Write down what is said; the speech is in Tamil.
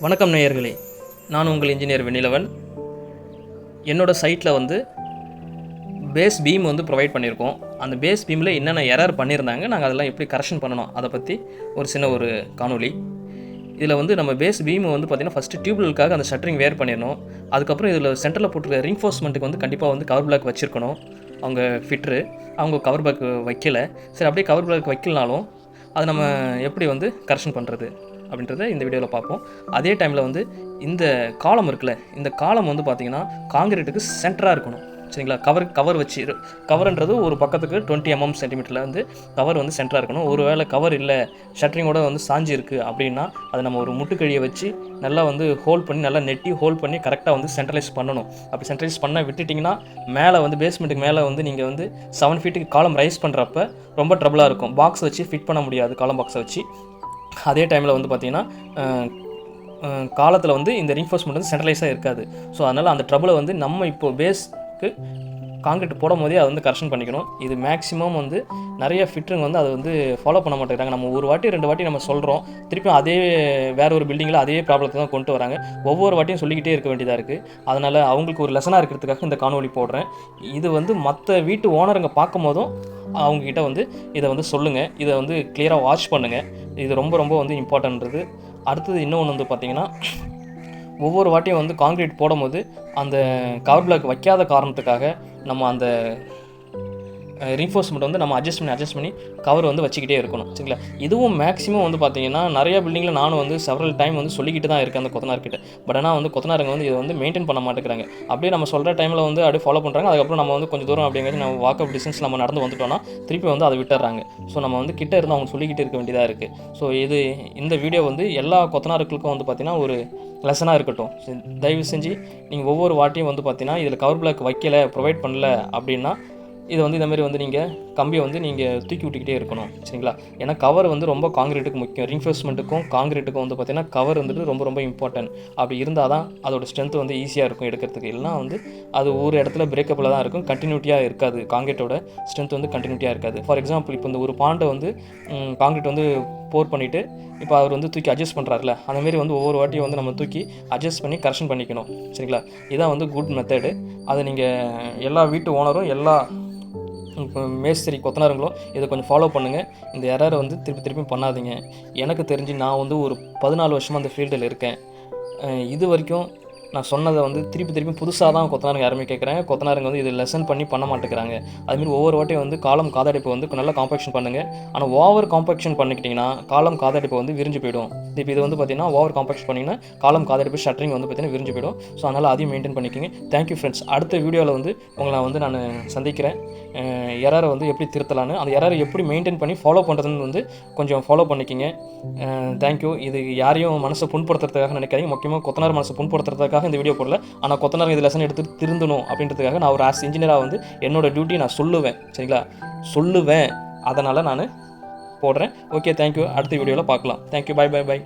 வணக்கம் நேயர்களே, நான் உங்கள் இன்ஜினியர் வெண்ணிலவன். என்னோட சைட்டில் வந்து பேஸ் பீம் வந்து ப்ரொவைட் பண்ணியிருக்கோம். அந்த பேஸ் பீமில் என்னென்ன எரர் பண்ணியிருந்தாங்க, நாங்கள் அதெல்லாம் எப்படி கரெக்ஷன் பண்ணணும், அதை பற்றி ஒரு சின்ன காணொளி. இதில் வந்து நம்ம பேஸ் பீம் வந்து பார்த்திங்கன்னா ஃபஸ்ட்டு டியூப்வெல்லுக்காக அந்த ஷட்டரிங் வேர் பண்ணிடணும். அதுக்கப்புறம் இதில் சென்டரில் போட்டிருக்க ரீன்ஃபோர்ஸ்மெண்ட்டுக்கு வந்து கண்டிப்பாக வந்து கவர் பிளாக் வச்சுருக்கணும். அவங்க ஃபிட்ரு அவங்க கவர் பிளாக் வைக்கலை. சரி, அப்படியே கவர் பிளாக் வைக்கலனாலும் அதை நம்ம எப்படி வந்து கரெக்ஷன் பண்ணுறது அப்படின்றத இந்த வீடியோவில் பார்ப்போம். அதே டைமில் வந்து இந்த காலம் இருக்குல்ல, இந்த காலம் வந்து பார்த்திங்கன்னா காங்கிரீட்டுக்கு சென்டராக இருக்கணும். சரிங்களா? கவர் வச்சு கவர்ன்றது ஒரு பக்கத்துக்கு 20 mm சென்டிமீட்டரில் வந்து கவர் வந்து சென்டராக இருக்கணும். ஒரு வேளை கவர் இல்லை, ஷட்டரிங்கோட வந்து சாஞ்சி இருக்குது அப்படின்னா அதை நம்ம ஒரு முட்டுக்கழியை வச்சு நல்லா வந்து ஹோல்ட் பண்ணி நல்லா நெட்டி ஹோல்ட் பண்ணி கரெக்டாக வந்து சென்ட்ரலைஸ் பண்ணணும். அப்படி சென்ட்ரலைஸ் பண்ண விட்டுட்டிங்கன்னா மேலே வந்து பேஸ்மெண்ட்டுக்கு மேலே வந்து நீங்கள் வந்து 7 ஃபீட்டுக்கு காலம் ரைஸ் பண்ணுறப்ப ரொம்ப ட்ரபிளாக இருக்கும். பாக்ஸ் வச்சு ஃபிட் பண்ண முடியாது, காலம் பாக்ஸை வச்சு. அதே டைமில் வந்து பார்த்திங்கன்னா காலத்தில் வந்து இந்த ரீன்ஃபோர்ஸ்மெண்ட் வந்து சென்ட்ரலைஸாக இருக்காது. ஸோ அதனால் அந்த ட்ரபிளை வந்து நம்ம இப்போது பேஸ்க்கு காங்கிரீட் போடும் போதே அதை வந்து கரெக்ஷன் பண்ணிக்கணும். இது மேக்ஸிமம் வந்து நிறைய ஃபிட்டருங்க வந்து அதை வந்து ஃபாலோ பண்ண மாட்டேங்கிறாங்க. நம்ம ஒரு வாட்டி 2 வாட்டி நம்ம சொல்கிறோம், திருப்பியும் அதே வேறு ஒரு பில்டிங்கில் அதே ப்ராப்ளத்தை தான் கொண்டு வராங்க. ஒவ்வொரு வாட்டியும் சொல்லிக்கிட்டே இருக்க வேண்டியதாக இருக்குது. அதனால் அவங்களுக்கு ஒரு லெசனாக இருக்கிறதுக்காக இந்த காணொளி போடுறேன். இது வந்து மற்ற வீட்டு ஓனருங்க பார்க்கும் போதும் அவங்கக்கிட்ட வந்து இதை வந்து சொல்லுங்கள், இதை வந்து கிளியராக வாட்ச் பண்ணுங்கள். இது ரொம்ப ரொம்ப வந்து இம்பார்ட்டன்றது. அடுத்தது இன்னொன்று வந்து பார்த்திங்கன்னா, ஒவ்வொரு வாட்டியும் வந்து காங்கிரீட் போடும்போது அந்த கவர் பிளாக் வைக்காத காரணத்துக்காக நம்ம அந்த ரீன்ஃபோர்ஸ்மெண்ட் வந்து நம்ம அட்ஜஸ்ட் பண்ணி கவர் வந்து வச்சுக்கிட்டே இருக்கணும். சரிங்களா? இதுவும் மேக்ஸிமம் வந்து பார்த்திங்கன்னா நிறைய பில்டிங்கில் நானும் வந்து செவரல் டைம் வந்து சொல்லிக்கிட்டு தான் இருக்கேன் அந்த கொத்தனார்கிட்ட. பட் ஆனால் வந்து கொத்தனாருங்க வந்து இதை வந்து மெயின்டைன் பண்ண மாட்டேங்கிறாங்க. அப்படியே நம்ம சொல்கிற டைமில் வந்து அப்படியே ஃபாலோ பண்ணுறாங்க. அதுக்கப்புறம் நம்ம வந்து கொஞ்சம் தூரம் அப்படிங்கிறது நம்ம வாக்கப் டிஸ்டன்ஸ் நம்ம நடந்து வந்துட்டோம்னா திருப்பி வந்து அதை விட்டுறாங்க. ஸோ நம்ம வந்து கிட்ட இருந்து அவங்க சொல்லிக்கிட்டு இருக்க வேண்டியதாக இருக்குது. ஸோ இந்த வீடியோ வந்து எல்லா கொத்தனாருக்கும் வந்து பார்த்திங்கன்னா ஒரு லெசனாக இருக்கட்டும். தயவு செஞ்சு நீங்கள் ஒவ்வொரு வாட்டியும் வந்து பார்த்திங்கன்னா இதில் கவர் பிளாக் வைக்கலை, ப்ரொவைட் பண்ணல அப்படின்னா இதை வந்து இந்தமாரி வந்து நீங்கள் கம்பியை வந்து நீங்கள் தூக்கி விட்டுக்கிட்டே இருக்கணும். சரிங்களா? ஏன்னா கவர் வந்து ரொம்ப காங்கிரீட்டுக்கு முக்கியம். ரீன்ஃபோர்ஸ்மெண்ட்டுக்கும் காங்கிரீட்டுக்கும் வந்து பார்த்திங்கன்னா கவர் வந்துட்டு ரொம்ப ரொம்ப இம்பார்ட்டன்ட். அப்படி இருந்தால் தான் அதோட ஸ்ட்ரென்த் வந்து ஈஸியாக இருக்கும் எடுக்கிறதுக்கு. இல்லைனா வந்து அது ஒரு இடத்துல பிரேக்கப்பில் தான் இருக்கும், கண்டினியூட்டியாக இருக்காது. காங்கிரீட்டோட ஸ்ட்ரென்த் வந்து கண்டினியூட்டியாக இருக்காது. ஃபார் எக்ஸாம்பிள், இப்போ இந்த ஒரு பாண்டை வந்து காங்கிரீட் வந்து போர் பண்ணிவிட்டு இப்போ அவர் வந்து தூக்கி அட்ஜஸ்ட் பண்ணுறாருல, அந்தமாரி வந்து ஒவ்வொரு வாட்டியும் வந்து நம்ம தூக்கி அட்ஜஸ்ட் பண்ணி கரெக்ஷன் பண்ணிக்கணும். சரிங்களா? இதான் வந்து குட் மெத்தடு. அதை நீங்கள் எல்லா வீட்டு ஓனரும் எல்லா மேஸ்திரி கொத்தனாருங்களும் இதை கொஞ்சம் ஃபாலோ பண்ணுங்கள். இந்த எரரை வந்து திருப்பி பண்ணாதீங்க. எனக்கு தெரிஞ்சு நான் வந்து ஒரு 14 வருஷமாக அந்த ஃபீல்டில் இருக்கேன். இது வரைக்கும் நான் சொன்னதை வந்து திருப்பி புதுசாக தான் கொத்தனாருங்க யாருமே கேட்குறாங்க. கொத்தனாருங்க வந்து இது லெசன் பண்ண மாட்டேங்கிறாங்க. அதுமாரி ஒவ்வொரு வாட்டியும் வந்து காலம் காதடைப்பை வந்து நல்லா காம்பேக்ஷன் பண்ணுங்கள். ஆனால் ஓவர் காம்பேக்ஷன் பண்ணிக்கிட்டிங்கன்னா காலம் காதடைப்பை வந்து விரிஞ்சு போயிடும். இப்போ இது வந்து பார்த்திங்கன்னா ஓவர் காம்பேக்ஷன் பண்ணிங்கன்னா காலம் காதடைப்பு ஷட்டரிங் வந்து பார்த்திங்கன்னா விரிஞ்சு போயிடும். ஸோ அதனால் அதையும் மெயின்டைன் பண்ணிக்கோங்க. Thank you friends. அடுத்த வீடியோவில் வந்து உங்களை வந்து நான் சந்திக்கிறேன். எரரை வந்து எப்படி திருத்தலான்னு, அந்த எரரை எப்படி மெயின்டைன் பண்ணி ஃபாலோ பண்ணுறதுன்னு வந்து கொஞ்சம் ஃபாலோ பண்ணிக்கிங்க. தேங்க்யூ. இது யாரையும் மனசை புண்படுத்துறதுக்காக நினைக்காதீங்க. முக்கியமாக கொத்தனார் மனசை புண்படுத்துறதுக்காக இந்த வீடியோ போடல. ஆனால் கொத்தனார் இது லெசன் எடுத்து திருந்தணும் அப்படின்றதுக்காக நான் ஒரு இன்ஜினியராக வந்து என்னோடய டியூட்டி நான் சொல்லுவேன். சரிங்களா? சொல்லுவேன். அதனால் நான் போடுறேன். Okay, thank you. அடுத்த வீடியோவில் பார்க்கலாம். தேங்க்யூ. பை.